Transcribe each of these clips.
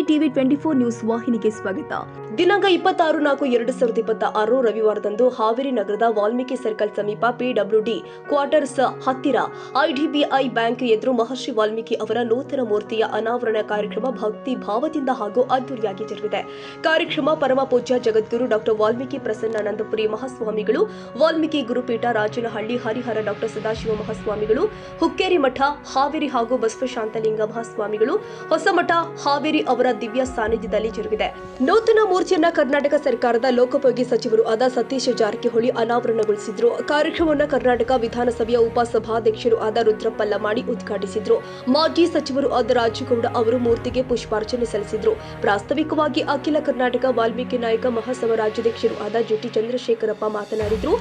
TV 24 news ವಾಹಿನಿಗೆ ಸ್ವಾಗತ. ದಿನಾಂಕ 26/4/2026 ರವಿವಾರದಂದು ಹಾವೇರಿ ನಗರದ ವಾಲ್ಮೀಕಿ ಸರ್ಕಲ್ ಸಮೀಪ ಪಿಡಬ್ಲ್ಯೂಡಿ ಕ್ವಾರ್ಟರ್ಸ್ ಹತ್ತಿರ ಐಡಿಬಿಐ ಬ್ಯಾಂಕ್ ಎದುರು ಮಹರ್ಷಿ ವಾಲ್ಮೀಕಿ ಅವರ ನೂತನ ಮೂರ್ತಿಯ ಅನಾವರಣ ಕಾರ್ಯಕ್ರಮ ಭಕ್ತಿ ಭಾವದಿಂದ ಹಾಗೂ ಅದ್ದೂರಿಯಾಗಿ ಜರುಗಿದೆ. ಕಾರ್ಯಕ್ರಮ ಪರಮ ಪೂಜ್ಯ ಜಗದ್ಗುರು ಡಾಕ್ಟರ್ ವಾಲ್ಮೀಕಿ ಪ್ರಸನ್ನಾನಂದಪುರಿ ಮಹಾಸ್ವಾಮಿಗಳು, ವಾಲ್ಮೀಕಿ ಗುರುಪೀಠ ರಾಜನಹಳ್ಳಿ ಹರಿಹರ ಡಾಕ್ಟರ್ ಸದಾಶಿವ ಮಹಾಸ್ವಾಮಿಗಳು, ಹುಕ್ಕೇರಿ ಮಠ ಹಾವೇರಿ ಹಾಗೂ ಬಸವಶಾಂತಲಿಂಗ ಮಹಾಸ್ವಾಮಿಗಳು, ಹೊಸಮಠ ಹಾವೇರಿ ಅವರ ದಿವ್ಯ ಸಾನ್ನಿಧ್ಯದಲ್ಲಿ ಜರುಗಿದೆ. ನೂತನ ಮೂರ್ತಿಯನ್ನ ಕರ್ನಾಟಕ ಸರ್ಕಾರದ ಲೋಕೋಪಯೋಗಿ ಸಚಿವರು ಆದ ಸತೀಶ್ ಜಾರಕಿಹೊಳಿ ಅನಾವರಣಗೊಳಿಸಿದ್ರು. ಕಾರ್ಯಕ್ರಮವನ್ನು ಕರ್ನಾಟಕ ವಿಧಾನಸಭೆಯ ಉಪಸಭಾಧ್ಯಕ್ಷರು ಆದ ರುದ್ರಪ್ಪ ಲಮಾಣಿ ಉದ್ಘಾಟಿಸಿದ್ರು. ಮಾಜಿ ಸಚಿವರು ಆದ ರಾಜಗೌಡ ಅವರು ಮೂರ್ತಿಗೆ ಪುಷ್ಪಾರ್ಚನೆ ಸಲ್ಲಿಸಿದ್ರು. ಪ್ರಾಸ್ತಾವಿಕವಾಗಿ ಅಖಿಲ ಕರ್ನಾಟಕ ವಾಲ್ಮೀಕಿ ನಾಯಕ ಮಹಾಸಭಾ ರಾಜ್ಯಾಧ್ಯಕ್ಷರು ಆದ ಜಿಟಿ ಚಂದ್ರಶೇಖರಪ್ಪ ಮಾತನಾಡಿದ್ರು.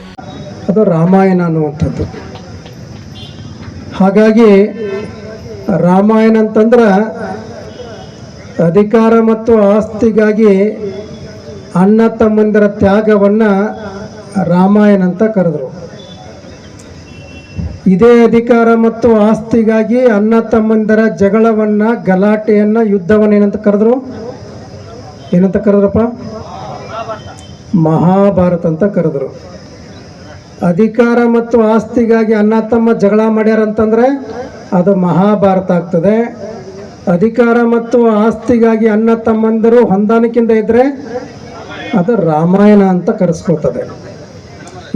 ಅದು ರಾಮಾಯಣ ಅನ್ನುವಂಥದ್ದು. ಹಾಗಾಗಿ ರಾಮಾಯಣ ಅಂತಂದ್ರೆ ಅಧಿಕಾರ ಮತ್ತು ಆಸ್ತಿಗಾಗಿ ಅಣ್ಣ ತಮ್ಮಂದಿರ ತ್ಯಾಗವನ್ನು ರಾಮಾಯಣ ಅಂತ ಕರೆದರು. ಇದೇ ಅಧಿಕಾರ ಮತ್ತು ಆಸ್ತಿಗಾಗಿ ಅಣ್ಣ ತಮ್ಮಂದಿರ ಜಗಳವನ್ನು, ಗಲಾಟೆಯನ್ನು, ಯುದ್ಧವನ್ನು ಏನಂತ ಕರೆದ್ರು? ಏನಂತ ಕರೆದ್ರಪ್ಪ? ಮಹಾಭಾರತ ಅಂತ ಕರೆದ್ರು. ಅಧಿಕಾರ ಮತ್ತು ಆಸ್ತಿಗಾಗಿ ಅಣ್ಣ ತಮ್ಮ ಜಗಳ ಮಾಡ್ಯಾರಂತಂದರೆ ಅದು ಮಹಾಭಾರತ ಆಗ್ತದೆ. ಅಧಿಕಾರ ಮತ್ತು ಆಸ್ತಿಗಾಗಿ ಅಣ್ಣ ತಮ್ಮಂದರು ಹೊಂದಾಣಿಕೆಯಿಂದ ಇದ್ದರೆ ಅದು ರಾಮಾಯಣ ಅಂತ ಕರೆಸ್ಕೊಳ್ತದೆ.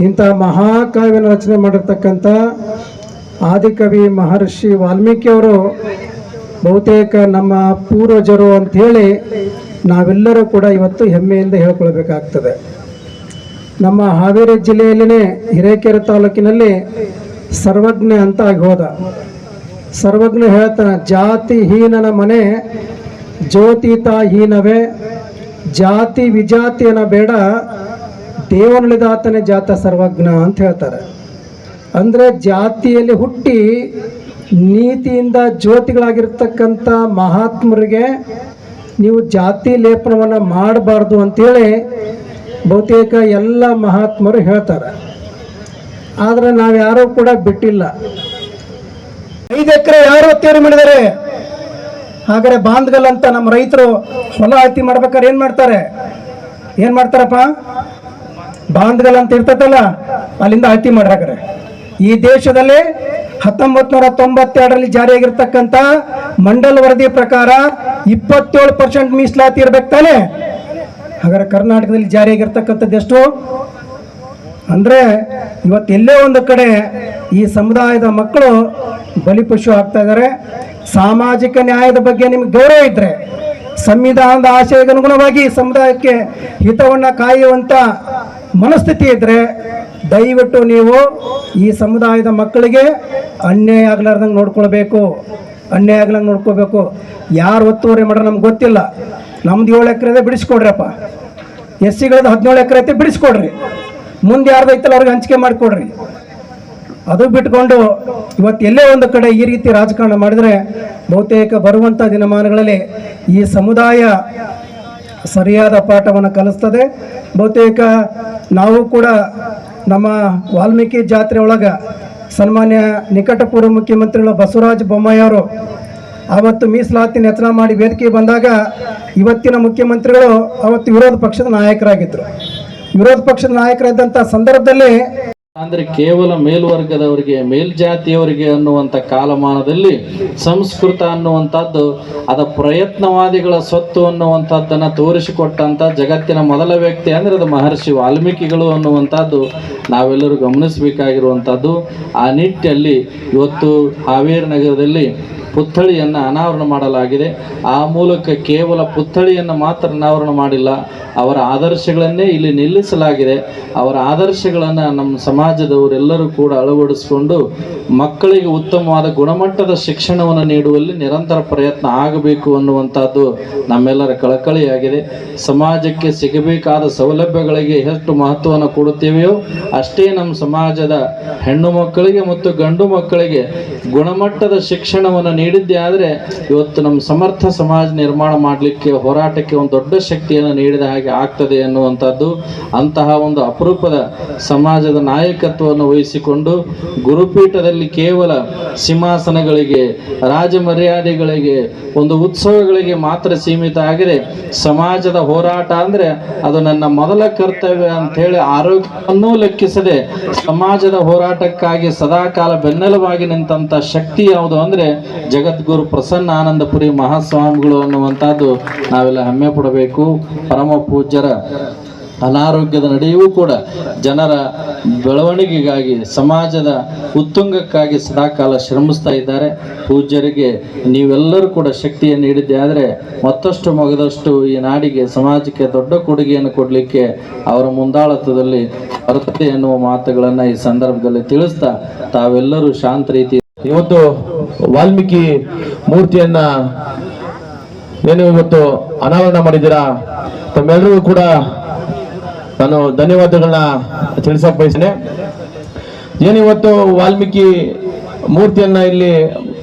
ಇಂಥ ಮಹಾಕಾವ್ಯನ ರಚನೆ ಮಾಡಿರ್ತಕ್ಕಂಥ ಆದಿಕವಿ ಮಹರ್ಷಿ ವಾಲ್ಮೀಕಿಯವರು ಬಹುತೇಕ ನಮ್ಮ ಪೂರ್ವಜರು ಅಂಥೇಳಿ ನಾವೆಲ್ಲರೂ ಕೂಡ ಇವತ್ತು ಹೆಮ್ಮೆಯಿಂದ ಹೇಳ್ಕೊಳ್ಬೇಕಾಗ್ತದೆ. ನಮ್ಮ ಹಾವೇರಿ ಜಿಲ್ಲೆಯಲ್ಲಿನೇ ಹಿರೇಕೆರೆ ತಾಲೂಕಿನಲ್ಲಿ ಸರ್ವಜ್ಞ ಅಂತ ಆಗಿ ಹೋದ. ಸರ್ವಜ್ಞ ಹೇಳ್ತಾನೆ, ಜಾತಿ ಹೀನನ ಮನೆ ಜ್ಯೋತಿತ ಹೀನವೇ, ಜಾತಿ ವಿಜಾತಿಯನ ಬೇಡ ದೇವನುಳಿದಾತನೇ ಜಾತ ಸರ್ವಜ್ಞ ಅಂತ ಹೇಳ್ತಾರೆ. ಅಂದರೆ ಜಾತಿಯಲ್ಲಿ ಹುಟ್ಟಿ ನೀತಿಯಿಂದ ಜ್ಯೋತಿಗಳಾಗಿರ್ತಕ್ಕಂಥ ಮಹಾತ್ಮರಿಗೆ ನೀವು ಜಾತಿ ಲೇಪನವನ್ನು ಮಾಡಬಾರ್ದು ಅಂಥೇಳಿ ಬಹುತೇಕ ಎಲ್ಲ ಮಹಾತ್ಮರು ಹೇಳ್ತಾರೆ. ಆದರೆ ನಾವ್ಯಾರೂ ಕೂಡ ಬಿಟ್ಟಿಲ್ಲ. 5 ಎಕರೆ ಯಾರು ಒತ್ತೇರಿ ಮಾಡಿದ್ದಾರೆ. ಹಾಗಾದ್ರೆ ಬಾಂದ್ಗಲ್ ಅಂತ ನಮ್ಮ ರೈತರು ಹೊಲ ಅಳತಿ ಮಾಡ್ಬೇಕಾದ್ರೆ ಏನ್ ಮಾಡ್ತಾರಪ್ಪ? ಬಾಂದ್ಗಲ್ ಅಂತ ಇರ್ತದಲ್ಲ, ಅಲ್ಲಿಂದ ಅಳತಿ ಮಾಡ್ಯಾರ. ಈ ದೇಶದಲ್ಲಿ 1992ರಲ್ಲಿ ಜಾರಿಯಾಗಿರ್ತಕ್ಕಂಥ ಮಂಡಲ್ ವರದಿ ಪ್ರಕಾರ 27% ಮೀಸಲಾತಿ ಇರ್ಬೇಕು ತಾನೆ. ಹಾಗಾದ್ರೆ ಕರ್ನಾಟಕದಲ್ಲಿ ಜಾರಿಯಾಗಿರ್ತಕ್ಕಂಥದ್ದು ಎಷ್ಟು? ಅಂದರೆ ಇವತ್ತೆಲ್ಲೇ ಒಂದು ಕಡೆ ಈ ಸಮುದಾಯದ ಮಕ್ಕಳು ಬಲಿಪಶು ಆಗ್ತಾ ಇದ್ದಾರೆ. ಸಾಮಾಜಿಕ ನ್ಯಾಯದ ಬಗ್ಗೆ ನಿಮ್ಗೆ ಗೌರವ ಇದ್ದರೆ, ಸಂವಿಧಾನದ ಆಶಯಕ್ಕೆ ಅನುಗುಣವಾಗಿ ಸಮುದಾಯಕ್ಕೆ ಹಿತವನ್ನು ಕಾಯುವಂಥ ಮನಸ್ಥಿತಿ ಇದ್ದರೆ ದಯವಿಟ್ಟು ನೀವು ಈ ಸಮುದಾಯದ ಮಕ್ಕಳಿಗೆ ಅನ್ಯಾಯ ಆಗಲಾರ್ದಂಗೆ ನೋಡ್ಕೋಬೇಕು. ಯಾರು ಒತ್ತುವರಿ ಮಾಡ್ರೆ ನಮ್ಗೆ ಗೊತ್ತಿಲ್ಲ. ನಮ್ದು 7 ಎಕರೆ ಇದೆ, ಬಿಡಿಸ್ಕೊಡ್ರಪ್ಪ. SCಗಳದ್ದು 17 ಎಕರೆ ಐತೆ, ಬಿಡಿಸ್ಕೊಡ್ರಿ. ಮುಂದೆ ಯಾರ್ದು ಐತಲ್ಲ ಅವ್ರಿಗೆ ಹಂಚಿಕೆ ಮಾಡಿಕೊಡ್ರಿ. ಅದು ಬಿಟ್ಕೊಂಡು ಇವತ್ತು ಎಲ್ಲೇ ಒಂದು ಕಡೆ ಈ ರೀತಿ ರಾಜಕಾರಣ ಮಾಡಿದರೆ ಬಹುತೇಕ ಬರುವಂಥ ದಿನಮಾನಗಳಲ್ಲಿ ಈ ಸಮುದಾಯ ಸರಿಯಾದ ಪಾಠವನ್ನು ಕಲಿಸ್ತದೆ. ಬಹುತೇಕ ನಾವು ಕೂಡ ನಮ್ಮ ವಾಲ್ಮೀಕಿ ಜಾತ್ರೆ ಒಳಗೆ ಸನ್ಮಾನ್ಯ ನಿಕಟಪೂರ್ವ ಮುಖ್ಯಮಂತ್ರಿಗಳು ಬಸವರಾಜ ಬೊಮ್ಮಾಯಿ ಅವರು ಅವತ್ತು ಮೀಸಲಾತಿ ಹೆಚ್ಚಳ ಮಾಡಿ ವೇದಿಕೆ ಬಂದಾಗ ಇವತ್ತಿನ ಮುಖ್ಯಮಂತ್ರಿಗಳು ಅವತ್ತು ವಿರೋಧ ಪಕ್ಷದ ನಾಯಕರಾಗಿದ್ದರು. ವಿರೋಧ ಪಕ್ಷದ ನಾಯಕರಾದಂಥ ಸಂದರ್ಭದಲ್ಲಿ ಅಂದ್ರೆ ಕೇವಲ ಮೇಲ್ವರ್ಗದವರಿಗೆ, ಮೇಲ್ಜಾತಿಯವರಿಗೆ ಅನ್ನುವಂಥ ಕಾಲಮಾನದಲ್ಲಿ ಸಂಸ್ಕೃತ ಅನ್ನುವಂಥದ್ದು ಅದ ಪ್ರಯತ್ನವಾದಿಗಳ ಸ್ವತ್ತು ಅನ್ನುವಂಥದ್ದನ್ನು ತೋರಿಸಿಕೊಟ್ಟಂಥ ಜಗತ್ತಿನ ಮೊದಲ ವ್ಯಕ್ತಿ ಅಂದರೆ ಅದು ಮಹರ್ಷಿ ವಾಲ್ಮೀಕಿಗಳು ಅನ್ನುವಂಥದ್ದು ನಾವೆಲ್ಲರೂ ಗಮನಿಸಬೇಕಾಗಿರುವಂಥದ್ದು. ಆ ನಿಟ್ಟಿನಲ್ಲಿ ಇವತ್ತು ಹಾವೇರಿ ನಗರದಲ್ಲಿ ಪುತ್ಥಳಿಯನ್ನು ಅನಾವರಣ ಮಾಡಲಾಗಿದೆ. ಆ ಮೂಲಕ ಕೇವಲ ಪುತ್ಥಳಿಯನ್ನು ಮಾತ್ರ ಅನಾವರಣ ಮಾಡಿಲ್ಲ, ಅವರ ಆದರ್ಶಗಳನ್ನೇ ಇಲ್ಲಿ ನಿಲ್ಲಿಸಲಾಗಿದೆ. ಅವರ ಆದರ್ಶಗಳನ್ನು ನಮ್ಮ ಸಮಾಜದವರೆಲ್ಲರೂ ಕೂಡ ಅಳವಡಿಸಿಕೊಂಡು ಮಕ್ಕಳಿಗೆ ಉತ್ತಮವಾದ ಗುಣಮಟ್ಟದ ಶಿಕ್ಷಣವನ್ನು ನೀಡುವಲ್ಲಿ ನಿರಂತರ ಪ್ರಯತ್ನ ಆಗಬೇಕು ಅನ್ನುವಂಥದ್ದು ನಮ್ಮೆಲ್ಲರ ಕಳಕಳಿಯಾಗಿದೆ. ಸಮಾಜಕ್ಕೆ ಸಿಗಬೇಕಾದ ಸೌಲಭ್ಯಗಳಿಗೆ ಎಷ್ಟು ಮಹತ್ವವನ್ನು ಕೊಡುತ್ತೇವೆಯೋ ಅಷ್ಟೇ ನಮ್ಮ ಸಮಾಜದ ಹೆಣ್ಣು ಮಕ್ಕಳಿಗೆ ಮತ್ತು ಗಂಡು ಮಕ್ಕಳಿಗೆ ಗುಣಮಟ್ಟದ ಶಿಕ್ಷಣವನ್ನು ನೀಡಿದ್ದೆ ಆದರೆ ಇವತ್ತು ನಮ್ಮ ಸಮರ್ಥ ಸಮಾಜ ನಿರ್ಮಾಣ ಮಾಡಲಿಕ್ಕೆ ಹೋರಾಟಕ್ಕೆ ಒಂದು ದೊಡ್ಡ ಶಕ್ತಿಯನ್ನು ನೀಡಿದ ಹಾಗೆ ಆಗ್ತದೆ ಎನ್ನುವಂಥದ್ದು. ಅಂತಹ ಒಂದು ಅಪರೂಪದ ಸಮಾಜದ ನಾಯಕತ್ವವನ್ನು ವಹಿಸಿಕೊಂಡು ಗುರುಪೀಠದಲ್ಲಿ ಕೇವಲ ಸಿಂಹಾಸನಗಳಿಗೆ, ರಾಜ ಮರ್ಯಾದೆಗಳಿಗೆ, ಒಂದು ಉತ್ಸವಗಳಿಗೆ ಮಾತ್ರ ಸೀಮಿತ ಆಗಿದೆ. ಸಮಾಜದ ಹೋರಾಟ ಅಂದರೆ ಅದು ನನ್ನ ಮೊದಲ ಕರ್ತವ್ಯ ಅಂತ ಹೇಳಿ ಆರೋಗ್ಯವನ್ನೂ ಲೆಕ್ಕಿಸದೆ ಸಮಾಜದ ಹೋರಾಟಕ್ಕಾಗಿ ಸದಾಕಾಲ ಬೆನ್ನೆಲುಬಾಗಿ ನಿಂತ ಶಕ್ತಿ ಯಾವುದು ಅಂದರೆ ಜಗದ್ಗುರು ಪ್ರಸನ್ನ ಆನಂದಪುರಿ ಮಹಾಸ್ವಾಮಿಗಳು ಅನ್ನುವಂಥದ್ದು ನಾವೆಲ್ಲ ಹೆಮ್ಮೆ ಪಡಬೇಕು. ಪರಮ ಪೂಜ್ಯರ ಅನಾರೋಗ್ಯದ ನಡುವೆಯೂ ಕೂಡ ಜನರ ಬೆಳವಣಿಗೆಗಾಗಿ, ಸಮಾಜದ ಉತ್ತುಂಗಕ್ಕಾಗಿ ಸದಾಕಾಲ ಶ್ರಮಿಸ್ತಾ ಇದ್ದಾರೆ. ಪೂಜ್ಯರಿಗೆ ನೀವೆಲ್ಲರೂ ಕೂಡ ಶಕ್ತಿಯನ್ನು ನೀಡಿದ್ದೆ ಆದರೆ ಮತ್ತಷ್ಟು ಮಗದಷ್ಟು ಈ ನಾಡಿಗೆ, ಸಮಾಜಕ್ಕೆ ದೊಡ್ಡ ಕೊಡುಗೆಯನ್ನು ಕೊಡಲಿಕ್ಕೆ ಅವರ ಮುಂದಾಳತ್ವದಲ್ಲಿ ಬರ್ತದೆ ಎನ್ನುವ ಮಾತುಗಳನ್ನು ಈ ಸಂದರ್ಭದಲ್ಲಿ ತಿಳಿಸ್ತಾ ತಾವೆಲ್ಲರೂ ಶಾಂತ ರೀತಿ ಇವತ್ತು ವಾಲ್ಮೀಕಿ ಮೂರ್ತಿಯನ್ನ ಏನು ಇವತ್ತು ಅನಾವರಣ ಮಾಡಿದ್ದೀರಾ, ತಮ್ಮೆಲ್ಲರಿಗೂ ಕೂಡ ನಾನು ಧನ್ಯವಾದಗಳನ್ನ ತಿಳಿಸಕ್ ಬಯಸ್ತೇನೆ. ಏನಿವತ್ತು ವಾಲ್ಮೀಕಿ ಮೂರ್ತಿಯನ್ನ ಇಲ್ಲಿ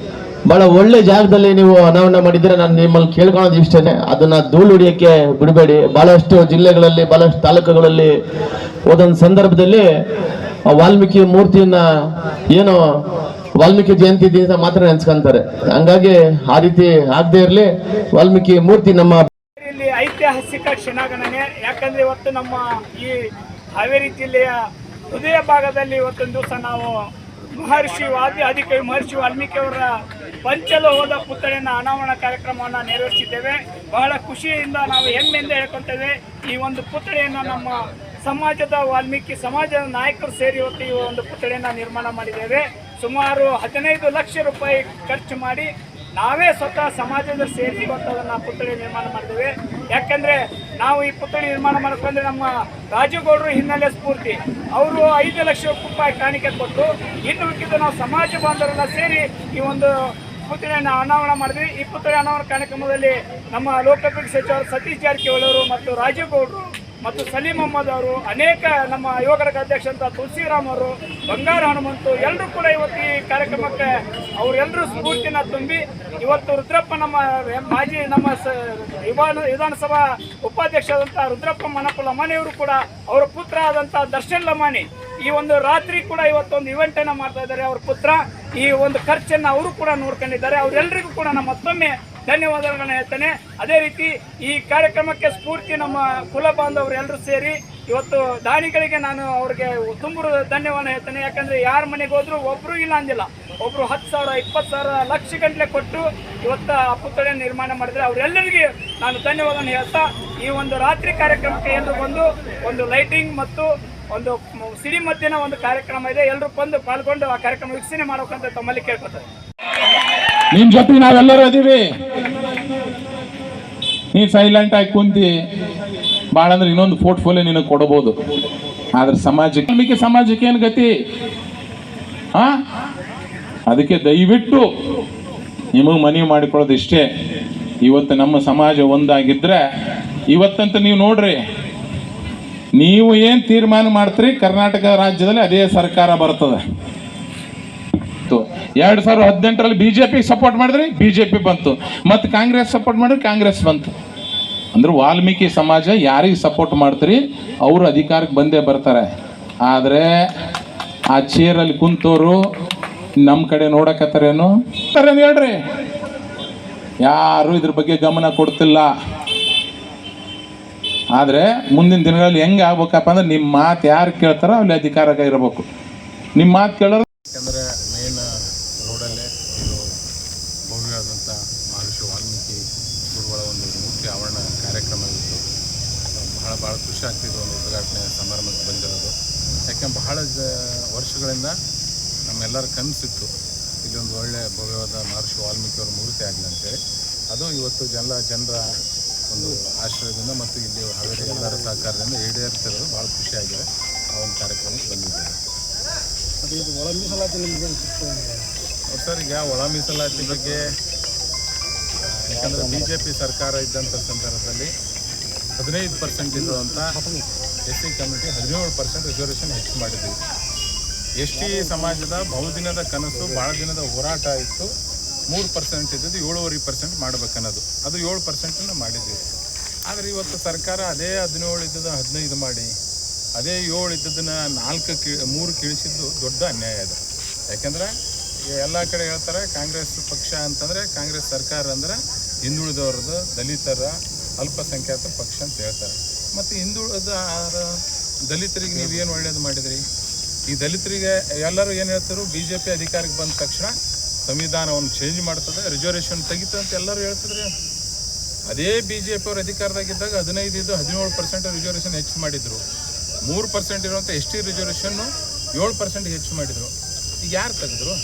ಬಹಳ ಒಳ್ಳೆ ಜಾಗದಲ್ಲಿ ನೀವು ಅನಾವರಣ ಮಾಡಿದ್ದೀರಾ. ನಾನು ನಿಮ್ಮಲ್ಲಿ ಕೇಳ್ಕೊಳ್ಳೋದು ಇಷ್ಟೇನೆ, ಅದನ್ನ ಧೂಳು ಹೊಡಿಯಕ್ಕೆ ಬಿಡಬೇಡಿ. ಬಹಳಷ್ಟು ಜಿಲ್ಲೆಗಳಲ್ಲಿ, ಬಹಳಷ್ಟು ತಾಲೂಕುಗಳಲ್ಲಿ ಹೋದಂತ ಸಂದರ್ಭದಲ್ಲಿ ವಾಲ್ಮೀಕಿ ಮೂರ್ತಿಯನ್ನ ಏನು ವಾಲ್ಮೀಕಿ ಜಯಂತಿ ದಿವಸ ಮಾತ್ರ ನೆನ್ಸ್ಕೊಂತಾರೆ. ಹಂಗಾಗಿ ಆ ರೀತಿ ಆಗದೆ ಇರಲಿ. ವಾಲ್ಮೀಕಿ ಮೂರ್ತಿ ನಮ್ಮ ಐತಿಹಾಸಿಕ ಕ್ಷಣಗಣನೆ. ಯಾಕಂದ್ರೆ ಇವತ್ತು ನಮ್ಮ ಈ ಹಾವೇರಿ ಜಿಲ್ಲೆಯ ಹೃದಯ ಭಾಗದಲ್ಲಿ ಇವತ್ತೊಂದು ದಿವಸ ನಾವು ಆದಿಕವಿ ಮಹರ್ಷಿ ವಾಲ್ಮೀಕಿ ಅವರ ಪಂಚಲೋಹದ ಪುತ್ಥಳಿಯನ್ನು ಅನಾವರಣ ಕಾರ್ಯಕ್ರಮವನ್ನು ನೆರವೇರಿಸಿದ್ದೇವೆ. ಬಹಳ ಖುಷಿಯಿಂದ ನಾವು ಹೆಮ್ಮೆಯಿಂದ ಹೇಳ್ಕೊತೇವೆ. ಈ ಒಂದು ಪುತ್ಥಳಿಯನ್ನು ನಮ್ಮ ಸಮಾಜದ ವಾಲ್ಮೀಕಿ ಸಮಾಜದ ನಾಯಕರು ಸೇರಿ ಇವತ್ತು ಈ ಒಂದು ಪುತ್ಥಳಿಯನ್ನು ನಿರ್ಮಾಣ ಮಾಡಿದ್ದೇವೆ. ಸುಮಾರು 15 ಲಕ್ಷ ರೂಪಾಯಿ ಖರ್ಚು ಮಾಡಿ ನಾವೇ ಸ್ವತಃ ಸಮಾಜದ ಸೇರಿ ಇವತ್ತು ಅದನ್ನು ಪುತ್ಥಳಿ ನಿರ್ಮಾಣ ಮಾಡಿದ್ದೇವೆ. ಯಾಕೆಂದರೆ ನಾವು ಈ ಪುತ್ಥಳಿ ನಿರ್ಮಾಣ ಮಾಡ್ಕೊಂಡ್ರೆ ನಮ್ಮ ರಾಜುಗೌಡರು ಹಿನ್ನೆಲೆ ಸ್ಫೂರ್ತಿ, ಅವರು 5 ಲಕ್ಷ ರೂಪಾಯಿ ಕಾಣಿಕೆ ಕೊಟ್ಟು, ಇನ್ನು ಉಳಿದ ನಾವು ಸಮಾಜ ಬಾಂಧವರೆಲ್ಲ ಸೇರಿ ಈ ಒಂದು ಪುತ್ಥಳಿಯನ್ನು ಅನಾವರಣ ಮಾಡಿದ್ವಿ. ಈ ಪುತ್ಥಳಿ ಅನಾವರಣ ಕಾರ್ಯಕ್ರಮದಲ್ಲಿ ನಮ್ಮ ಲೋಕೋಪಯೋಗಿ ಸಚಿವರು ಸತೀಶ್ ಜಾರಕಿಹೊಳಿ ಅವರು ಮತ್ತು ರಾಜುಗೌಡರು ಮತ್ತು ಸಲೀಂ ಅಹ್ಮದ್ ಅವರು, ಅನೇಕ ನಮ್ಮ ಯುವ ಘಟಕ ಅಧ್ಯಕ್ಷ ಅಂತ ತುಳಸಿರಾಮ್ ಅವರು, ಬಂಗಾರ ಹನುಮಂತು ಎಲ್ಲರೂ ಕೂಡ ಇವತ್ತು ಈ ಕಾರ್ಯಕ್ರಮಕ್ಕೆ ಅವರೆಲ್ಲರೂ ಸ್ಫೂರ್ತಿನ ತುಂಬಿ ಇವತ್ತು ರುದ್ರಪ್ಪ ನಮ್ಮ ಮಾಜಿ ನಮ್ಮ ವಿಧಾನಸಭಾ ಉಪಾಧ್ಯಕ್ಷರಾದಂಥ ರುದ್ರಪ್ಪ ಮನಪ್ಪ ಲಮಾಣಿಯವರು ಕೂಡ ಅವರ ಪುತ್ರ ಆದಂಥ ದರ್ಶನ್ ಲಮಾಣಿ ಈ ಒಂದು ರಾತ್ರಿ ಕೂಡ ಇವತ್ತೊಂದು ಇವೆಂಟನ್ನು ಮಾಡ್ತಾ ಇದ್ದಾರೆ. ಅವ್ರ ಪುತ್ರ ಈ ಒಂದು ಖರ್ಚನ್ನು ಅವರು ಕೂಡ ನೋಡ್ಕೊಂಡಿದ್ದಾರೆ. ಅವರೆಲ್ಲರಿಗೂ ಕೂಡ ನಮ್ಮ ಮತ್ತೊಮ್ಮೆ ಧನ್ಯವಾದಗಳನ್ನ ಹೇಳ್ತೇನೆ. ಅದೇ ರೀತಿ ಈ ಕಾರ್ಯಕ್ರಮಕ್ಕೆ ಸ್ಫೂರ್ತಿ ನಮ್ಮ ಕುಲ ಬಾಂಧವರು ಎಲ್ಲರೂ ಸೇರಿ ಇವತ್ತು ದಾನಿಗಳಿಗೆ ನಾನು ಅವ್ರಿಗೆ ತುಂಬ ಧನ್ಯವಾದ ಹೇಳ್ತೇನೆ. ಯಾಕಂದರೆ ಯಾರ ಮನೆಗೆ ಹೋದ್ರು ಒಬ್ಬರು ಇಲ್ಲ ಅಂದಿಲ್ಲ, ಒಬ್ಬರು 10,000, 20,000 ಲಕ್ಷ ಗಂಟಲೆ ಕೊಟ್ಟು ಇವತ್ತು ಆ ಪುತ್ಥಳಿಯನ್ನು ನಿರ್ಮಾಣ ಮಾಡಿದರೆ ಅವರೆಲ್ಲರಿಗೆ ನಾನು ಧನ್ಯವಾದವನ್ನು ಹೇಳ್ತಾ ಈ ಒಂದು ರಾತ್ರಿ ಕಾರ್ಯಕ್ರಮಕ್ಕೆ ಎಲ್ಲರೂ ಬಂದು ಒಂದು ಲೈಟಿಂಗ್ ಮತ್ತು ಒಂದು ಸಿಡಿ ಮಧ್ಯನ ಒಂದು ಕಾರ್ಯಕ್ರಮ ಇದೆ, ಎಲ್ಲರೂ ಬಂದು ಪಾಲ್ಗೊಂಡು ಆ ಕಾರ್ಯಕ್ರಮ ವೀಕ್ಷಣೆ ಮಾಡಬೇಕಂತ ತಮ್ಮಲ್ಲಿ ಕೇಳ್ಕೊತಾರೆ. ನಿನ್ ಜೊತೆ ನಾವೆಲ್ಲರೂ ಅದೀವಿ. ನೀ ಸೈಲೆಂಟ್ ಆಗಿ ಕುಂತಿ ಭಾಳ ಅಂದ್ರೆ ಇನ್ನೊಂದು ಪೋರ್ಟ್ಫೋಲಿಯೋ ನಿನಗೆ ಕೊಡಬಹುದು. ಆದ್ರೆ ಸಮಾಜಕ್ಕೆ ಏನು ಗತಿ? ಅದಕ್ಕೆ ದಯವಿಟ್ಟು ನಿಮಗೆ ಮನವಿ ಮಾಡಿಕೊಳ್ಳೋದು ಇಷ್ಟೇ. ಇವತ್ತು ನಮ್ಮ ಸಮಾಜ ಒಂದಾಗಿದ್ರೆ ಇವತ್ತಂತ ನೀವು ನೋಡ್ರಿ, ನೀವು ಏನು ತೀರ್ಮಾನ ಮಾಡ್ತೀರಿ ಕರ್ನಾಟಕ ರಾಜ್ಯದಲ್ಲಿ ಅದೇ ಸರ್ಕಾರ ಬರ್ತದೆ. 2018ರಲ್ಲಿ ಬಿಜೆಪಿ ಸಪೋರ್ಟ್ ಮಾಡಿದ್ರಿ, ಬಿಜೆಪಿ ಬಂತು. ಮತ್ತು ಕಾಂಗ್ರೆಸ್ ಸಪೋರ್ಟ್ ಮಾಡಿದ್ರೆ ಕಾಂಗ್ರೆಸ್ ಬಂತು. ಅಂದ್ರೆ ವಾಲ್ಮೀಕಿ ಸಮಾಜ ಯಾರಿಗೆ ಸಪೋರ್ಟ್ ಮಾಡ್ತೀರಿ ಅವರು ಅಧಿಕಾರಕ್ಕೆ ಬಂದೇ ಬರ್ತಾರೆ. ಆದರೆ ಆ ಚೇರಲ್ಲಿ ಕುಂತವರು ನಮ್ಮ ಕಡೆ ನೋಡಕತ್ತಾರೇನು ಹೇಳ್ರಿ, ಯಾರು ಇದ್ರ ಬಗ್ಗೆ ಗಮನ ಕೊಡ್ತಿಲ್ಲ. ಆದರೆ ಮುಂದಿನ ದಿನಗಳಲ್ಲಿ ಹೆಂಗೆ ಆಗ್ಬೇಕಪ್ಪ ಅಂದ್ರೆ ನಿಮ್ಮ ಮಾತು ಯಾರು ಕೇಳ್ತಾರೋ ಅಲ್ಲಿ ಅಧಿಕಾರಕ್ಕೆ ಇರಬೇಕು. ನಿಮ್ಮ ಮಾತು ಕೇಳೋರು. ಯಾಕಂದರೆ ಮೇನ್ ರೋಡಲ್ಲೇ ಇದು ಭವ್ಯವಾದಂಥ ಮಹರ್ಷಿ ವಾಲ್ಮೀಕಿ ಗುರುಗಳ ಒಂದು ಮೂರ್ತಿ ಆವರಣ ಕಾರ್ಯಕ್ರಮ ಇತ್ತು. ಭಾಳ ಖುಷಿ ಆಗ್ತಿದ್ದು ಒಂದು ಉದ್ಘಾಟನೆ ಸಮಾರಂಭಕ್ಕೆ ಬಂದಿರೋದು. ಯಾಕೆಂದ್ರೆ ಬಹಳ ವರ್ಷಗಳಿಂದ ನಮ್ಮೆಲ್ಲರ ಕನಸಿತ್ತು ಇಲ್ಲಿ ಒಂದು ಒಳ್ಳೆಯ ಭವ್ಯವಾದ ಮಹರ್ಷಿ ವಾಲ್ಮೀಕಿ ಅವರ ಮೂರ್ತಿ ಆಗಲಿ ಅಂತೇಳಿ. ಅದು ಇವತ್ತು ಜನರ ಒಂದು ಆಶ್ರಯದಿಂದ ಮತ್ತು ಇಲ್ಲಿ ಹಾವೇರಿ ಎಲ್ಲರ ಸಹಕಾರದಿಂದ ಈಡೇರ್ತಿರೋದು ಭಾಳ ಖುಷಿಯಾಗಿದೆ. ಆ ಒಂದು ಕಾರ್ಯಕ್ರಮಕ್ಕೆ ಬಂದಿದ್ದೇವೆ. ಅದು ಇದು ಒಳ ಮೀಸಲಾತಿ ನಿಮಗೆ ಸರ್, ಈಗ ಒಳ ಮೀಸಲಾತಿ ಬಗ್ಗೆ ಯಾಕಂದರೆ BJP ಸರ್ಕಾರ ಇದ್ದಂಥ ಸಂದರ್ಭದಲ್ಲಿ 15% ಇರುವಂಥ SC ಕಮ್ಯುನಿಟಿ 17% ರಿಸರ್ವೇಷನ್ ಹೆಚ್ಚು ಮಾಡಿದ್ದೀವಿ. ST ಸಮಾಜದ ಬಹುದಿನದ ಕನಸು, ಭಾಳ ದಿನದ ಹೋರಾಟ ಇತ್ತು. 3% ಇದ್ದದ್ದು 7.5% ಮಾಡ್ಬೇಕನ್ನೋದು, ಅದು 7% ಮಾಡಿದ್ದೀವಿ. ಆದರೆ ಇವತ್ತು ಸರ್ಕಾರ ಅದೇ 17 ಇದ್ದದ್ದು 15 ಮಾಡಿ, ಅದೇ 7 ಇದ್ದದನ್ನು 3 ಕೀಳಿಸಿದ್ದು ದೊಡ್ಡ ಅನ್ಯಾಯ ಅದು. ಯಾಕೆಂದರೆ ಎಲ್ಲ ಕಡೆ ಹೇಳ್ತಾರೆ ಕಾಂಗ್ರೆಸ್ ಪಕ್ಷ ಅಂತಂದರೆ, ಕಾಂಗ್ರೆಸ್ ಸರ್ಕಾರ ಅಂದರೆ ಹಿಂದುಳಿದವ್ರದ್ದು, ದಲಿತರ, ಅಲ್ಪಸಂಖ್ಯಾತ ಪಕ್ಷ ಅಂತ ಹೇಳ್ತಾರೆ. ಮತ್ತು ಹಿಂದುಳಿದ ದಲಿತರಿಗೆ ನೀವೇನು ಒಳ್ಳೇದು ಮಾಡಿದ್ರಿ? ಈ ದಲಿತರಿಗೆ ಎಲ್ಲರೂ ಏನು ಹೇಳ್ತಾರೆ, BJP ಅಧಿಕಾರಕ್ಕೆ ಬಂದ ತಕ್ಷಣ ಸಂವಿಧಾನವನ್ನು ಚೇಂಜ್ ಮಾಡ್ತದೆ, ರಿಸರ್ವೇಷನ್ ತೆಗಿತದೆ ಅಂತ ಎಲ್ಲರೂ ಹೇಳ್ತಿದ್ರೆ, ಅದೇ BJP ಅವ್ರ ಅಧಿಕಾರದಾಗಿದ್ದಾಗ 15 ಇದ್ದು 17% ರಿಸರ್ವೇಷನ್ ಹೆಚ್ಚು ಮಾಡಿದರು. 3% ಇರುವಂಥ ST ರಿಸರ್ವೇಷನ್ನು 7% ಹೆಚ್ಚು ಮಾಡಿದರು. ಈಗ ಯಾರು ತೆಗೆದ್ರು?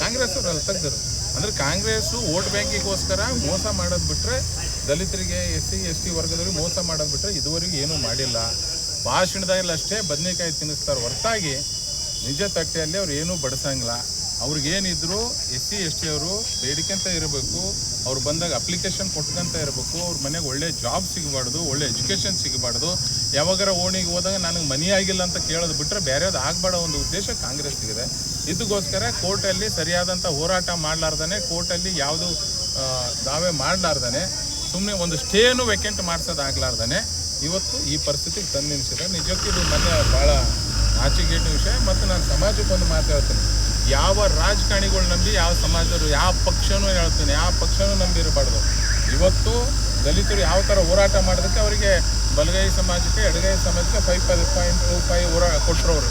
ಕಾಂಗ್ರೆಸ್ ಅವರೆಲ್ಲ ತೆಗೆದರು. ಅಂದರೆ ಕಾಂಗ್ರೆಸ್ಸು ವೋಟ್ ಬ್ಯಾಂಕಿಗೋಸ್ಕರ ಮೋಸ ಮಾಡೋದು ಬಿಟ್ಟರೆ, ದಲಿತರಿಗೆ SC ST ವರ್ಗದವ್ರಿಗೆ ಮೋಸ ಮಾಡೋದು ಬಿಟ್ಟರೆ ಇದುವರೆಗೂ ಏನೂ ಮಾಡಿಲ್ಲ. ಭಾಷಣದಾಗೆಲ್ಲ ಅಷ್ಟೇ ಬದನೆಕಾಯಿ ತಿನ್ನಿಸ್ತಾರೆ ಹೊರತಾಗಿ ನಿಜ ತಟ್ಟೆಯಲ್ಲಿ ಅವ್ರು ಏನೂ ಬಡಿಸಂಗಿಲ್ಲ. ಅವ್ರಿಗೇನಿದ್ರು SC ST ಅವರು ಬೇಡಿಕೆಂತ ಇರಬೇಕು, ಅವ್ರು ಬಂದಾಗ ಅಪ್ಲಿಕೇಶನ್ ಕೊಟ್ಕೊಂತ ಇರಬೇಕು, ಅವ್ರ ಮನೆಗೆ ಒಳ್ಳೆ ಜಾಬ್ ಸಿಗಬಾರ್ದು, ಒಳ್ಳೆ ಎಜುಕೇಷನ್ ಸಿಗಬಾರ್ದು, ಯಾವಾಗಾರ ಓಣಿಗೆ ಹೋದಾಗ ನನಗೆ ಮನಿ ಆಗಿಲ್ಲ ಅಂತ ಕೇಳೋದು ಬಿಟ್ಟರೆ ಬೇರೆದು ಆಗಬೇಡ ಒಂದು ಉದ್ದೇಶ ಕಾಂಗ್ರೆಸ್ಸಿಗಿದೆ. ಇದಕ್ಕೋಸ್ಕರ ಕೋರ್ಟಲ್ಲಿ ಸರಿಯಾದಂಥ ಹೋರಾಟ ಮಾಡಲಾರ್ದೇ, ಕೋರ್ಟಲ್ಲಿ ಯಾವುದು ದಾವೆ ಮಾಡಲಾರ್ದೇ, ಸುಮ್ಮನೆ ಒಂದು ಸ್ಟೇನು ವೆಕೆಂಟ್ ಮಾಡಿಸೋದಾಗಲಾರ್ದೇ ಇವತ್ತು ಈ ಪರಿಸ್ಥಿತಿಗೆ ತಂದು ನಿಲ್ಲಿಸಿದೆ. ನಿಜಕ್ಕೂ ಇದು ಮೊನ್ನೆ ಭಾಳ ನಾಚಿಕೆಗೇಡಿನ ವಿಷಯ. ಮತ್ತು ನಾನು ಸಮಾಜಕ್ಕೆ ಒಂದು ಮಾತಾಡ್ತೀನಿ, ಯಾವ ರಾಜಕಾರಣಿಗಳು ನಂಬಿ ಯಾವ ಸಮಾಜದವರು ಯಾವ ಪಕ್ಷನೂ ಹೇಳ್ತೀನಿ, ಯಾವ ಪಕ್ಷನೂ ನಂಬಿರಬಾರ್ದು. ಇವತ್ತು ದಲಿತರು ಯಾವ ಥರ ಹೋರಾಟ ಮಾಡೋದಕ್ಕೆ ಅವರಿಗೆ ಬಲಗೈ ಸಮಾಜಕ್ಕೆ ಎಡಗೈ ಸಮಾಜಕ್ಕೆ 5.25 ಕೊಟ್ಟರು ಅವರು.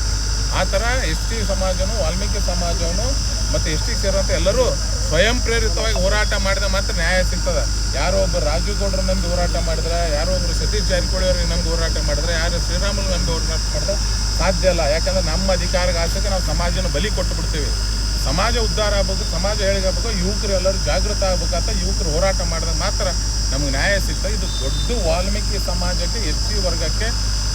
ಆ ಥರ ST ಸಮಾಜನೂ ವಾಲ್ಮೀಕಿ ಸಮಾಜವೂ ಮತ್ತು ST ಸೇರಿದಂತೆ ಎಲ್ಲರೂ ಸ್ವಯಂ ಪ್ರೇರಿತವಾಗಿ ಹೋರಾಟ ಮಾಡಿದ್ರೆ ಮಾತ್ರ ನ್ಯಾಯ ಸಿಗ್ತದೆ. ಯಾರೋ ಒಬ್ಬರು ರಾಜು ಗೌಡರು ನಂಬಿ ಹೋರಾಟ ಮಾಡಿದ್ರೆ, ಯಾರೋ ಒಬ್ಬರು ಸತೀಶ್ ಜಾರಕಿಹೊಳಿ ಅವ್ರಿಗೆ ನಂಬಿ ಹೋರಾಟ ಮಾಡಿದ್ರೆ, ಯಾರು ಶ್ರೀರಾಮುಲು ನಂಬಿ ಹೋರಾಟ ಮಾಡಿದ್ರೆ ಸಾಧ್ಯ ಇಲ್ಲ. ಯಾಕಂದರೆ ನಮ್ಮ ಅಧಿಕಾರಕ್ಕೆ ಆಸೆಗೆ ನಾವು ಸಮಾಜನ ಬಲಿ ಕೊಟ್ಟು ಬಿಡ್ತೀವಿ. ಸಮಾಜ ಉದ್ಧಾರ ಆಗಬೇಕು, ಸಮಾಜ ಏಳಿಗಾಗಬೇಕು, ಯುವಕರು ಎಲ್ಲರೂ ಜಾಗೃತ ಆಗ್ಬೇಕಂತ ಯುವಕರು ಹೋರಾಟ ಮಾಡಿದ್ರೆ ಮಾತ್ರ ನಮಗೆ ನ್ಯಾಯ ಸಿಗ್ತದೆ. ಇದು ದೊಡ್ಡ ವಾಲ್ಮೀಕಿ ಸಮಾಜಕ್ಕೆ SC ವರ್ಗಕ್ಕೆ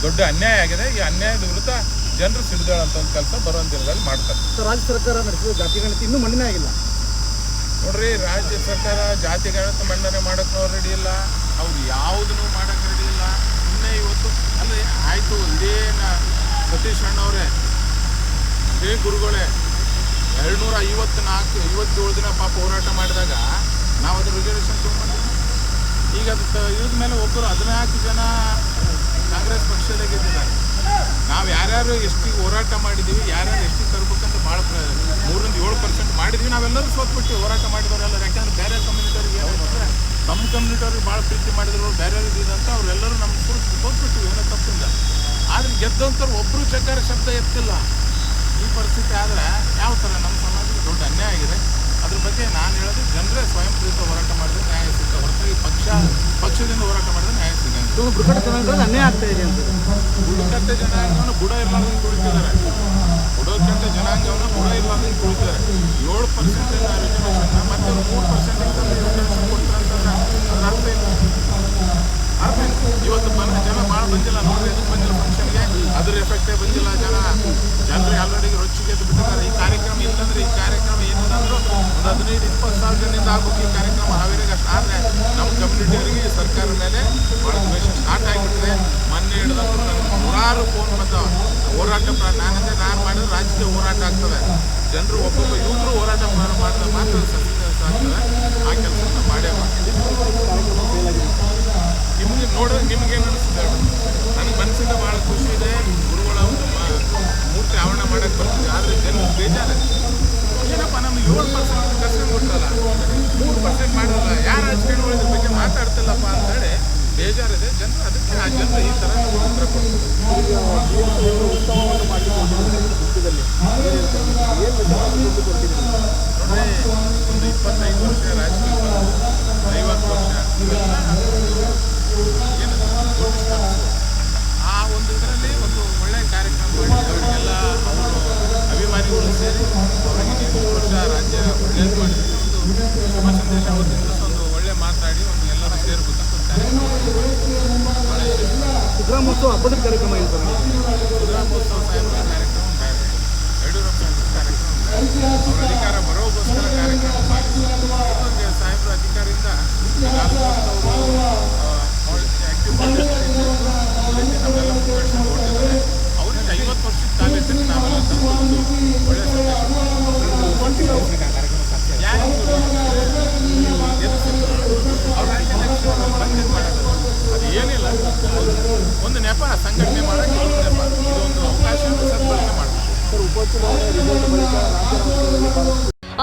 ದೊಡ್ಡ ಅನ್ಯಾಯ ಆಗಿದೆ. ಈ ಅನ್ಯಾಯದ ವಿರುದ್ಧ ಜನರು ಸಿಡಿದಾಳಂತ ಒಂದು ಕೆಲಸ ಬರುವಂಥ ದಿನಗಳಲ್ಲಿ ಮಾಡ್ತಾರೆ. ರಾಜ್ಯ ಸರ್ಕಾರ ನಡೆಸಿದ ಜಾತಿ ಗಣತಿ ಇನ್ನೂ ಮನ್ನಣೆ ಆಗಿಲ್ಲ ನೋಡ್ರಿ. ರಾಜ್ಯ ಸರ್ಕಾರ ಜಾತಿ ಗಣತಿ ಮನ್ನಣೆ ಮಾಡೋಕ್ಕೂ ರೆಡಿ ಇಲ್ಲ, ಅವ್ರು ಯಾವುದನ್ನು ಮಾಡೋಕ್ಕೆ ರೆಡಿ ಇಲ್ಲ. ಸುಮ್ಮನೆ ಇವತ್ತು ಅಲ್ಲೇ ಆಯಿತು, ಇದೇನು ಸತೀಶ್ ಅಣ್ಣವರೇ, ಇದೇ ಗುರುಗಳೇ 257 ದಿನ ಪಾಪ ಹೋರಾಟ ಮಾಡಿದಾಗ ನಾವು ಅದ್ರ ರಿಸರ್ವೇಷನ್ ತೊಗೊಂಡಿದ್ದೀವಿ. ಈಗ ಅದು ಇಳಿದ ಮೇಲೆ ಒಬ್ಬರು 14 ಜನ ಕಾಂಗ್ರೆಸ್ ಪಕ್ಷದಾಗ ಗೆದ್ದಿದ್ದಾರೆ. ನಾವು ಯಾರ್ಯಾರು ST ಹೋರಾಟ ಮಾಡಿದ್ದೀವಿ, ಯಾರ್ಯಾರು ST ತರಬೇಕಂತ ಭಾಳ 3-7% ಮಾಡಿದ್ವಿ. ನಾವೆಲ್ಲರೂ ಸೋತ್ಬಿಟ್ಟು ಹೋರಾಟ ಮಾಡಿದವರೆಲ್ಲ. ಯಾಕೆಂದ್ರೆ ಬೇರೆ ಕಮ್ಯುನಿಟಿಯವ್ರಿಗೆ ಏನಾಯ್ತಂದ್ರೆ ತಮ್ಮ ಕಮ್ಯುನಿಟಿಯವ್ರಿಗೆ ಭಾಳ ಪ್ರೀತಿ ಮಾಡಿದ್ರು, ಬೇರೆಯವ್ರಿಗೆ ಇದಂತ ಅವರೆಲ್ಲರೂ ನಮ್ಮ ಸೋತ್ಬಿಟ್ಟಿವಿ ಏನೋ ತಪ್ಪಿಂದ. ಆದರೆ ಗೆದ್ದಂಥವ್ರು ಒಬ್ಬರು ಚಕ್ಕಾರ ಶಬ್ದ ಎತ್ತಿಲ್ಲ. ಈ ಪರಿಸ್ಥಿತಿ ಆದರೆ ಯಾವ ಥರ ನಮ್ಮ ಸಮಾಜಕ್ಕೆ ದೊಡ್ಡ ಅನ್ಯಾಯ ಆಗಿದೆ. ಅದ್ರ ಬಗ್ಗೆ ನಾನು ಹೇಳೋದು, ಜನರೇ ಸ್ವಯಂ ಪ್ರೇರಿತ ಹೋರಾಟ ಮಾಡಿದ್ರೆ ನ್ಯಾಯ ಸಿಗ್ತದೆ ಹೊರತಾಗಿ ಪಕ್ಷದಿಂದ ಹೋರಾಟ ಮಾಡಿದ್ರೆ ನ್ಯಾಯ ಸಿಗಂಗಿಲ್ಲ. ಬುಡಕಟ್ಟು ಜನಾಂಗದಲ್ಲಿ ಅನ್ಯಾಯ ಆಗ್ತಾ ಇದೆ ಅಂತ. ಬುಡಕಟ್ಟು ಜನಾಂಗವನ್ನು ಬುಡ ಇರ್ಲಾರ್ದಂಗೆ ತುಳಿತಿದ್ದಾರೆ. ಬುಡಕಟ್ಟು ಜನಾಂಗವನ್ನು ಬುಡ ಇರ್ಲಾರ್ದಂಗೆ ತುಳಿತಿದ್ದಾರೆ. 7% ರಿಸರ್ವೇಷನ್ನ ಮತ್ತೆ 3% ರಿಸರ್ವೇಷನ್ ಕೊಡ್ತಾರೆ ಅಂತಂದ್ರೆ ಅದ್ರ ಅರ್ಥ ಇಲ್ಲ. ಇವತ್ತು ಜನ ಭಾಳ ಬಂದಿಲ್ಲ, ನೋಡ್ರಿ ಎದಕ್ಕೆ ಬಂದಿಲ್ಲ ಫಂಕ್ಷನ್ಗೆ, ಅದ್ರ ಎಫೆಕ್ಟೇ ಬಂದಿಲ್ಲ. ಜನರು ಆಲ್ರೆಡಿ ರೊಚ್ಚಿಗೆ ಎದ್ದು ಬಿಟ್ಟಿದ್ದಾರೆ. ಈ ಕಾರ್ಯಕ್ರಮ ಇಲ್ಲಂದ್ರೆ, ಈ ಕಾರ್ಯಕ್ರಮ ಏನಿಲ್ಲ ಅಂದರೂ ಒಂದು 15-20 ಸಾವಿರ ಜನರಿಂದ ಆಗ್ಬೇಕು ಈ ಕಾರ್ಯಕ್ರಮ. ಹಾವೇರಿಗೆ ಅಷ್ಟು ಆದರೆ ನಮ್ಮ ಕಮ್ಯುನಿಟಿಯವರಿಗೆ ಸರ್ಕಾರದ ಮೇಲೆ ಭಾಳ ದ್ವೇಷ ಸ್ಟಾರ್ಟ್ ಆಗಿಬಿಟ್ಟಿದೆ. ಮೊನ್ನೆ ಹಿಡಿದಂತೂ ನನಗೆ 100 ಫೋನ್ ಬಂದವ. ಹೋರಾಟ ನಾನು ಮಾಡಿದ್ರೆ ರಾಜಕೀಯ ಹೋರಾಟ ಆಗ್ತದೆ. ಜನರು ಒಬ್ಬೊಬ್ಬ ಯುವಕರು ಹೋರಾಟ ಮಾಡಿದ್ರೆ ಮಾತ್ರ ಸಕ್ಸಸ್ ಆಗ್ತದೆ. ಆ ಕೆಲಸ ಮಾಡೇ ನಿಮಗೇನು ಅನಿಸ್ತದೆ? ನನಗೆ ಮನಸ್ಸಿಂದ ಭಾಳ ಖುಷಿ ಇದೆ. ಗುರುಗಳ ಒಂದು ಮೂರ್ತಿ ಆವರಣ ಮಾಡೋಕ್ಕೆ ಬರ್ತೀವಿ. ಆದರೆ ಜನರು ಬೇಜಾರಿದೆ. ಏನಪ್ಪ ನಮ್ಗೆ 7% ಕರ್ಸ್ಕೊಂಡು ಕೊಟ್ಟಲ್ಲ, 3% ಮಾಡಲ್ಲ, ಯಾರು ರಾಜಕಾರಣಿಗಳ ಬಗ್ಗೆ ಮಾತಾಡ್ತಿಲ್ಲಪ್ಪ ಅಂತೇಳಿ ಬೇಜಾರಿದೆ ಜನರು. ಅದಕ್ಕೆ ಆ ಜನರು ಈ ಥರ ಉತ್ತರ ಕೊಡ್ತಾರೆ. ನೋಡ್ರಿ, ಒಂದು 25 ವರ್ಷ ರಾಜಕೀಯ, 50 ವರ್ಷ ಇವೆಲ್ಲ ಏನು ಆ ಒಂದು ಇದರಲ್ಲಿ ಒಂದು ಒಳ್ಳೆಯ ಕಾರ್ಯಕ್ರಮ ಮಾಡಿ ಅವರಿಗೆಲ್ಲ ಅವರು ಅಭಿಮಾನಿಗಳು ಸೇರಿ ಅವರಿಗೆ 20 ವರ್ಷ ರಾಜ್ಯ ಒಳ್ಳೆಯದು ಮಾಡಿದ್ರು. ಒಂದು ಶುಭ ಸಂದೇಶ ಅವತ್ತಿಂದ ಒಂದು ಒಳ್ಳೆ ಮಾತಾಡಿ ಒಂದು ಎಲ್ಲರೂ ಸೇರ್ಬೇಕಂತ ಒಂದು ಕಾರ್ಯಕ್ರಮ. ಸಿದ್ದರಾಮೋತ್ಸವ ಹಬ್ಬದ ಕಾರ್ಯಕ್ರಮ ಏನು ಸರ್? ಸಿದ್ದರಾಮೋತ್ಸವ ಸಾಹೇಬರ ಕಾರ್ಯಕ್ರಮ ಉಂಟಾಯಿತು, ಯಡಿಯೂರಪ್ಪ ಕಾರ್ಯಕ್ರಮ ಉಂಟಾಯಿತು. ಅವ್ರ ಅಧಿಕಾರ ಬರೋಗೋಸ್ಕರ ಕಾರ್ಯಕ್ರಮ ಮಾಡಿ ಸಾಹೇಬರ ಅಧಿಕಾರದಿಂದ ಆ್ಯಕ್ಟಿವ್ ನಮ್ಮೆಲ್ಲ ಮುಂದುವರಿಸಿಕೊಂಡು ಹೊರಟಿದ್ದಾರೆ. ಅವರಿಗೆ 50 ವರ್ಷದ ಕಾಲೇಜಲ್ಲಿ ನಾವೆಲ್ಲ ತಂದು ಒಳ್ಳೆಯ ಸಂದೇಶ ಯಾರು ಸಂಘಟನೆ ಮಾಡೋಕ್ಕೆ ಇದೊಂದು ಅವಕಾಶ ಸದ್ಬಳಕೆ ಮಾಡಬೇಕು.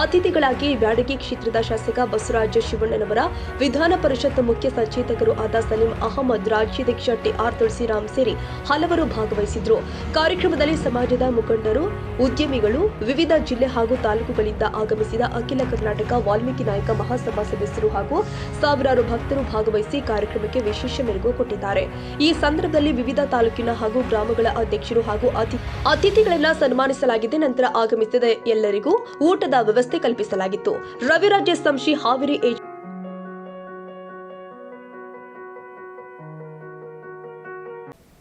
ಅತಿಥಿಗಳಾಗಿ ಬ್ಯಾಡಗಿ ಕ್ಷೇತ್ರದ ಶಾಸಕ ಬಸವರಾಜ ಶಿವಣ್ಣನವರ, ವಿಧಾನ ಪರಿಷತ್ ಮುಖ್ಯ ಸಚೇತಕರು ಆದ ಸಲೀಂ ಅಹಮದ್, ರಾಜ್ಯಾಧ್ಯಕ್ಷ ಟಿಆರ್ ತುಳಸಿರಾಮ್ ಸೇರಿ ಹಲವರು ಭಾಗವಹಿಸಿದ್ರು. ಕಾರ್ಯಕ್ರಮದಲ್ಲಿ ಸಮಾಜದ ಮುಖಂಡರು, ಉದ್ಯಮಿಗಳು, ವಿವಿಧ ಜಿಲ್ಲೆ ಹಾಗೂ ತಾಲೂಕುಗಳಿಂದ ಆಗಮಿಸಿದ ಅಖಿಲ ಕರ್ನಾಟಕ ವಾಲ್ಮೀಕಿ ನಾಯಕ ಮಹಾಸಭಾ ಸದಸ್ಯರು ಹಾಗೂ ಸಾವಿರಾರು ಭಕ್ತರು ಭಾಗವಹಿಸಿ ಕಾರ್ಯಕ್ರಮಕ್ಕೆ ವಿಶೇಷ ಮೆರುಗು ಕೊಟ್ಟಿದ್ದಾರೆ. ಈ ಸಂದರ್ಭದಲ್ಲಿ ವಿವಿಧ ತಾಲೂಕಿನ ಹಾಗೂ ಗ್ರಾಮಗಳ ಅಧ್ಯಕ್ಷರು ಹಾಗೂ ಅತಿಥಿಗಳೆಲ್ಲ ಸನ್ಮಾನಿಸಲಾಗಿದೆ. ನಂತರ ಆಗಮಿಸಿದ ಎಲ್ಲರಿಗೂ ಊಟದ ವ್ಯವಸ್ಥೆ ಕಲ್ಪಿಸಲಾಗಿತ್ತು. ರವಿರಾಜ ಸಂಶಿ, ಹಾವೇರಿ.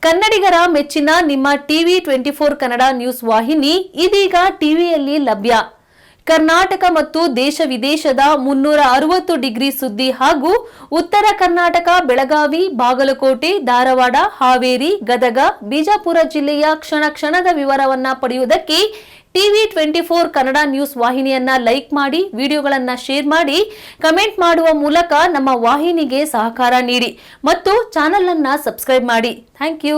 ಕನ್ನಡಿಗರ ಮೆಚ್ಚಿನ ನಿಮ್ಮ ಟಿವಿ 24 ಕನ್ನಡ ನ್ಯೂಸ್ ವಾಹಿನಿ ಇದೀಗ ಟಿವಿಯಲ್ಲಿ ಲಭ್ಯ. ಕರ್ನಾಟಕ ಮತ್ತು ದೇಶ ವಿದೇಶದ 360 ಡಿಗ್ರಿ ಸುದ್ದಿ ಹಾಗೂ ಉತ್ತರ ಕರ್ನಾಟಕ, ಬೆಳಗಾವಿ, ಬಾಗಲಕೋಟೆ, ಧಾರವಾಡ, ಹಾವೇರಿ, ಗದಗ, ಬಿಜಾಪುರ ಜಿಲ್ಲೆಯ ಕ್ಷಣ ಕ್ಷಣದ ವಿವರವನ್ನ ಪಡೆಯುವುದಕ್ಕೆ ಟಿವಿ 24 ಕನ್ನಡ ನ್ಯೂಸ್ ವಾಹಿನಿಯನ್ನ ಲೈಕ್ ಮಾಡಿ, ವಿಡಿಯೋಗಳನ್ನ ಶೇರ್ ಮಾಡಿ, ಕಮೆಂಟ್ ಮಾಡುವ ಮೂಲಕ ನಮ್ಮ ವಾಹಿನಿಗೆ ಸಹಕಾರ ನೀಡಿ ಮತ್ತು ಚಾನೆಲ್ ಅನ್ನ ಸಬ್ಸ್ಕ್ರೈಬ್ ಮಾಡಿ. Thank you.